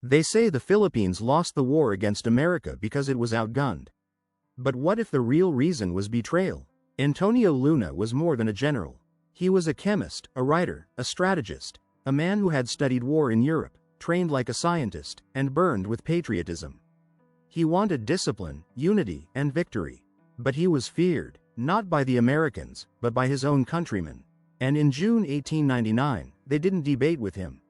They say the Philippines lost the war against America because it was outgunned. But what if the real reason was betrayal? Antonio Luna was more than a general. He was a chemist, a writer, a strategist, a man who had studied war in Europe, trained like a scientist, and burned with patriotism. He wanted discipline, unity, and victory. But he was feared, not by the Americans, but by his own countrymen. And in June 1899, they didn't debate with him.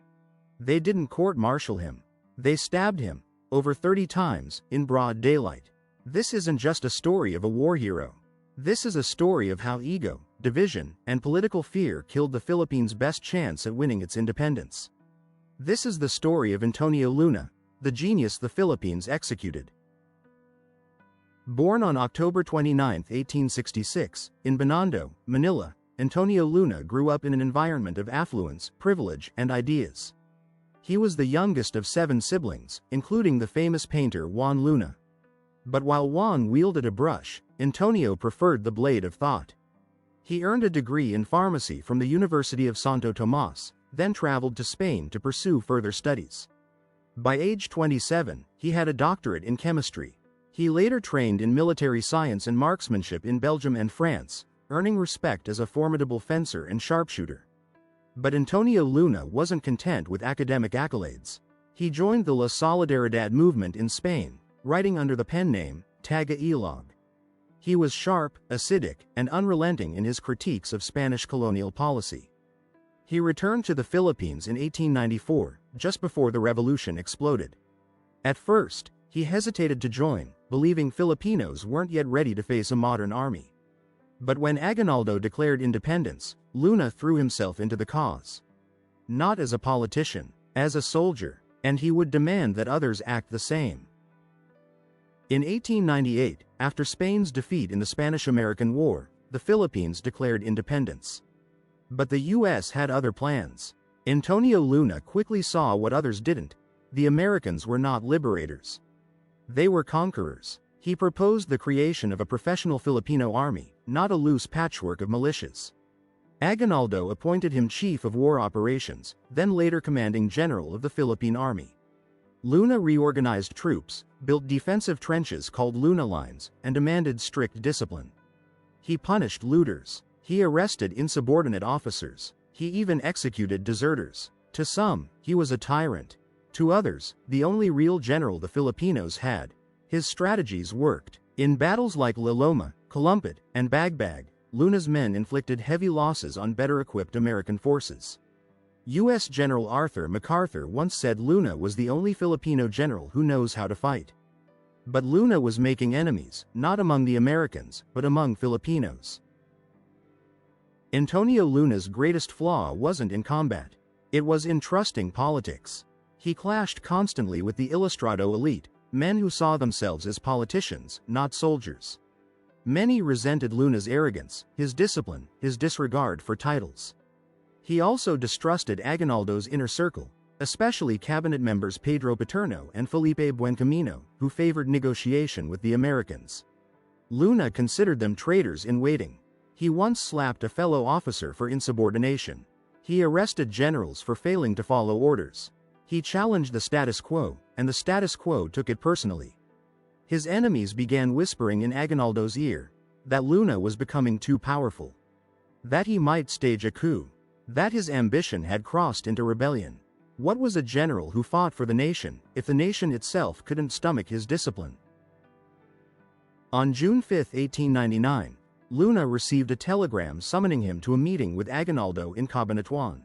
They didn't court-martial him. They stabbed him, over 30 times, in broad daylight. This isn't just a story of a war hero. This is a story of how ego, division, and political fear killed the Philippines' best chance at winning its independence. This is the story of Antonio Luna, the genius the Philippines executed. Born on October 29, 1866, in Binondo, Manila, Antonio Luna grew up in an environment of affluence, privilege, and ideas. He was the youngest of 7 siblings, including the famous painter Juan Luna. But while Juan wielded a brush, Antonio preferred the blade of thought. He earned a degree in pharmacy from the University of Santo Tomas, then traveled to Spain to pursue further studies. By age 27, he had a doctorate in chemistry. He later trained in military science and marksmanship in Belgium and France, earning respect as a formidable fencer and sharpshooter. But Antonio Luna wasn't content with academic accolades. He joined the La Solidaridad movement in Spain, writing under the pen name Taga Ilog. He was sharp, acidic, and unrelenting in his critiques of Spanish colonial policy. He returned to the Philippines in 1894, just before the revolution exploded. At first, he hesitated to join, believing Filipinos weren't yet ready to face a modern army. But when Aguinaldo declared independence, Luna threw himself into the cause. Not as a politician, as a soldier, and he would demand that others act the same. In 1898, after Spain's defeat in the Spanish-American War, the Philippines declared independence. But the U.S. had other plans. Antonio Luna quickly saw what others didn't. The Americans were not liberators. They were conquerors. He proposed the creation of a professional Filipino army, not a loose patchwork of militias. Aguinaldo appointed him chief of war operations, then later commanding general of the Philippine Army. Luna reorganized troops, built defensive trenches called Luna Lines, and demanded strict discipline. He punished looters. He arrested insubordinate officers. He even executed deserters. To some, he was a tyrant. To others, the only real general the Filipinos had. His strategies worked. In battles like La Loma, Calumpit, and Bagbag, Luna's men inflicted heavy losses on better-equipped American forces. U.S. General Arthur MacArthur once said Luna was the only Filipino general who knows how to fight. But Luna was making enemies, not among the Americans, but among Filipinos. Antonio Luna's greatest flaw wasn't in combat. It was in trusting politics. He clashed constantly with the Ilustrado elite, men who saw themselves as politicians, not soldiers. Many resented Luna's arrogance, his discipline, his disregard for titles. He also distrusted Aguinaldo's inner circle, especially cabinet members Pedro Paterno and Felipe Buencamino, who favored negotiation with the Americans. Luna considered them traitors in waiting. He once slapped a fellow officer for insubordination. He arrested generals for failing to follow orders. He challenged the status quo, and the status quo took it personally. His enemies began whispering in Aguinaldo's ear that Luna was becoming too powerful, that he might stage a coup, that his ambition had crossed into rebellion. What was a general who fought for the nation if the nation itself couldn't stomach his discipline? On June 5, 1899, Luna received a telegram summoning him to a meeting with Aguinaldo in Cabanatuan.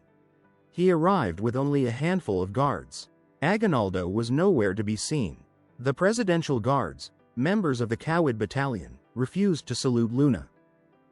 He arrived with only a handful of guards. Aguinaldo was nowhere to be seen. The presidential guards, members of the Kawid Battalion, refused to salute Luna.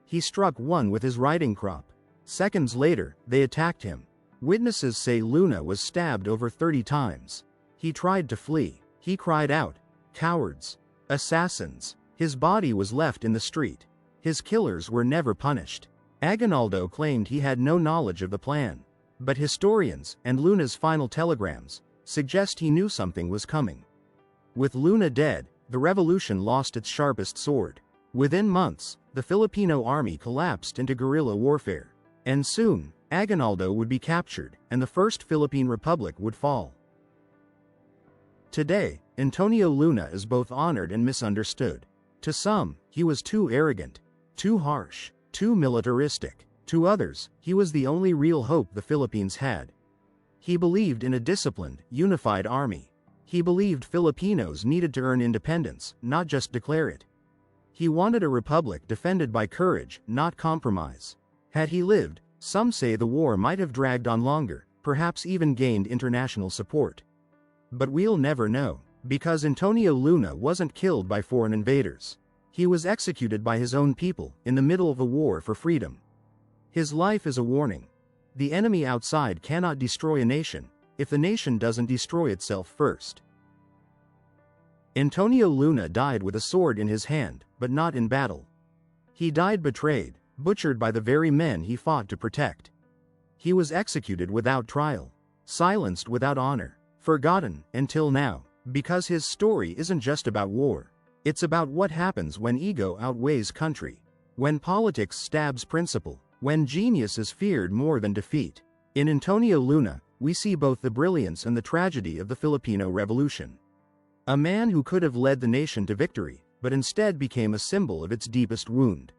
He struck one with his riding crop. Seconds later, they attacked him. Witnesses say Luna was stabbed over 30 times. He tried to flee. He cried out, "Cowards! Assassins!" His body was left in the street. His killers were never punished. Aguinaldo claimed he had no knowledge of the plan. But historians, and Luna's final telegrams, suggest he knew something was coming. With Luna dead, the revolution lost its sharpest sword. Within months, the Filipino army collapsed into guerrilla warfare. And soon, Aguinaldo would be captured, and the First Philippine Republic would fall. Today, Antonio Luna is both honored and misunderstood. To some, he was too arrogant, too harsh, too militaristic. To others, he was the only real hope the Philippines had. He believed in a disciplined, unified army. He believed Filipinos needed to earn independence, not just declare it. He wanted a republic defended by courage, not compromise. Had he lived, some say the war might have dragged on longer, perhaps even gained international support. But we'll never know, because Antonio Luna wasn't killed by foreign invaders. He was executed by his own people, in the middle of a war for freedom. His life is a warning. The enemy outside cannot destroy a nation, if the nation doesn't destroy itself first. Antonio Luna died with a sword in his hand, but not in battle. He died betrayed, butchered by the very men he fought to protect. He was executed without trial, silenced without honor, forgotten until now, because his story isn't just about war. It's about what happens when ego outweighs country, when politics stabs principle, when genius is feared more than defeat. In Antonio Luna, we see both the brilliance and the tragedy of the Filipino Revolution. A man who could have led the nation to victory, but instead became a symbol of its deepest wound.